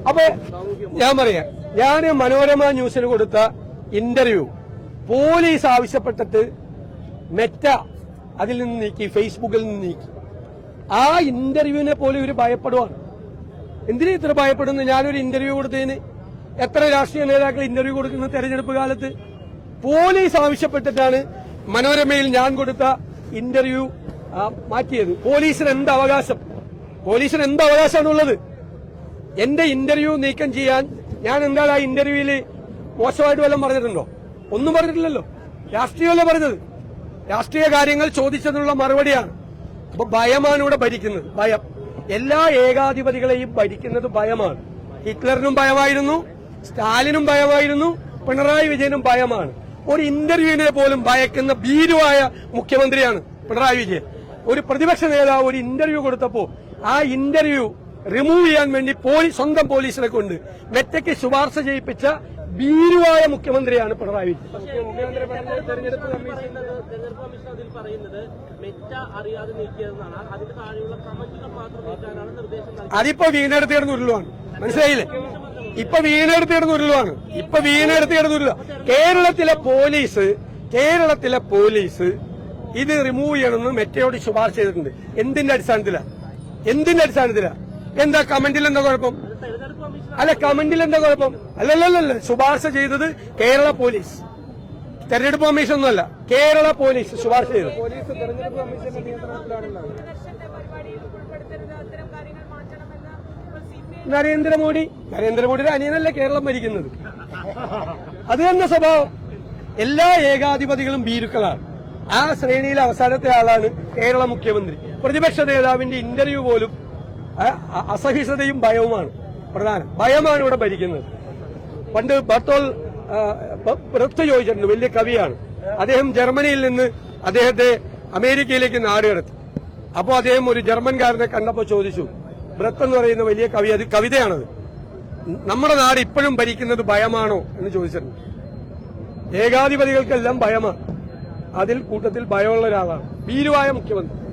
അപ്പൊ ഞാൻ പറയാം, ഞാൻ മനോരമ ന്യൂസിന് കൊടുത്ത ഇന്റർവ്യൂ പോലീസ് ആവശ്യപ്പെട്ടിട്ട് മെറ്റ അതിൽ നിന്ന് നീക്കി, ഫേസ്ബുക്കിൽ നിന്ന് നീക്കി. ആ ഇന്റർവ്യൂവിനെ പോലും ഇവര് ഭയപ്പെടുവാണ്. എന്തിനാ ഇത്ര ഭയപ്പെടുന്നു? ഞാനൊരു ഇന്റർവ്യൂ കൊടുത്തതിന് എത്ര രാഷ്ട്രീയ നേതാക്കൾ ഇന്റർവ്യൂ കൊടുക്കുന്ന തെരഞ്ഞെടുപ്പ് കാലത്ത് പോലീസ് ആവശ്യപ്പെട്ടിട്ടാണ് മനോരമയിൽ ഞാൻ കൊടുത്ത ഇന്റർവ്യൂ മാറ്റിയത്. പോലീസിന് എന്ത് അവകാശം? പോലീസിന് എന്ത് അവകാശമാണുള്ളത്? എന്റെ ഇന്റർവ്യൂ നീക്കം ചെയ്യാൻ ഞാൻ എന്താണ് ആ ഇന്റർവ്യൂവിൽ മോശമായിട്ട് വല്ലതും പറഞ്ഞിട്ടുണ്ടോ? ഒന്നും പറഞ്ഞിട്ടില്ലല്ലോ. രാഷ്ട്രീയമല്ല പറഞ്ഞത്, രാഷ്ട്രീയ കാര്യങ്ങൾ ചോദിച്ചതിനുള്ള മറുപടിയാണ്. അപ്പൊ ഭയമാണ് ഇവിടെ ഭരിക്കുന്നത്. ഭയം. എല്ലാ ഏകാധിപതികളെയും ഭരിക്കുന്നത് ഭയമാണ്. ഹിറ്റ്ലറിനും ഭയമായിരുന്നു, സ്റ്റാലിനും ഭയമായിരുന്നു, പിണറായി വിജയനും ഭയമാണ്. ഒരു ഇന്റർവ്യൂവിനെ പോലും ഭയക്കുന്ന ഭീരുവായ മുഖ്യമന്ത്രിയാണ് പിണറായി വിജയൻ. ഒരു പ്രതിപക്ഷ നേതാവ് ഒരു ഇന്റർവ്യൂ കൊടുത്തപ്പോ ആ ഇന്റർവ്യൂ റിമൂവ് ചെയ്യാൻ വേണ്ടി സ്വന്തം പോലീസിനെ കൊണ്ട് മെറ്റയ്ക്ക് ശുപാർശ ചെയ്യിപ്പിച്ച ഭീരുവായ മുഖ്യമന്ത്രിയാണ് പിണറായി വിജയൻ. അതിപ്പോ വീണെടുത്തിടുന്ന ഉരുളുവാണ്. മനസ്സിലായില്ലേ? ഇപ്പൊ വീണെടുത്തിടുന്ന ഉരുളുവാണ്. കേരളത്തിലെ പോലീസ് ഇത് റിമൂവ് ചെയ്യണമെന്ന് മെറ്റയോട് ശുപാർശ ചെയ്തിട്ടുണ്ട്. എന്തിന്റെ അടിസ്ഥാനത്തിലാ? എന്താ കമന്റിൽ എന്താ കുഴപ്പം? അല്ല, കമന്റിൽ എന്താ കുഴപ്പം? അല്ലല്ലല്ല, ശുപാർശ ചെയ്തത് കേരള പോലീസ്, തെരഞ്ഞെടുപ്പ് കമ്മീഷൻ ഒന്നുമല്ല, കേരള പോലീസ് ശുപാർശ ചെയ്തത്. നരേന്ദ്രമോദിയുടെ അനിയനല്ലേ കേരളം ഭരിക്കുന്നത്? അത് തന്നെ സ്വഭാവം. എല്ലാ ഏകാധിപതികളും ഭീരുക്കളാണ്. ആ ശ്രേണിയിലെ അവസാനത്തെ ആളാണ് കേരള മുഖ്യമന്ത്രി. പ്രതിപക്ഷ നേതാവിന്റെ ഇന്റർവ്യൂ പോലും അസഹിഷ്ണുതയും ഭയവുമാണ് പ്രധാനം. ഭയമാണ് ഇവിടെ ഭരിക്കുന്നത്. പണ്ട് ബ്രത്ത് ചോദിച്ചിട്ടുണ്ട്, വലിയ കവിയാണ് അദ്ദേഹം. ജർമ്മനിയിൽ നിന്ന് അദ്ദേഹത്തെ അമേരിക്കയിലേക്ക് നാടുകടത്തി. അപ്പോൾ അദ്ദേഹം ഒരു ജർമ്മൻകാരനെ കണ്ടപ്പോൾ ചോദിച്ചു, ബ്രത്ത് എന്ന് പറയുന്ന വലിയ കവി, അത് കവിതയാണത്, നമ്മുടെ നാട് ഇപ്പോഴും ഭരിക്കുന്നത് ഭയമാണോ എന്ന് ചോദിച്ചിട്ടുണ്ട്. ഏകാധിപതികൾക്കെല്ലാം ഭയമാണ്. അതിൽ കൂട്ടത്തിൽ ഭയമുള്ള ഒരാളാണ് ഭീരുവായ മുഖ്യമന്ത്രി.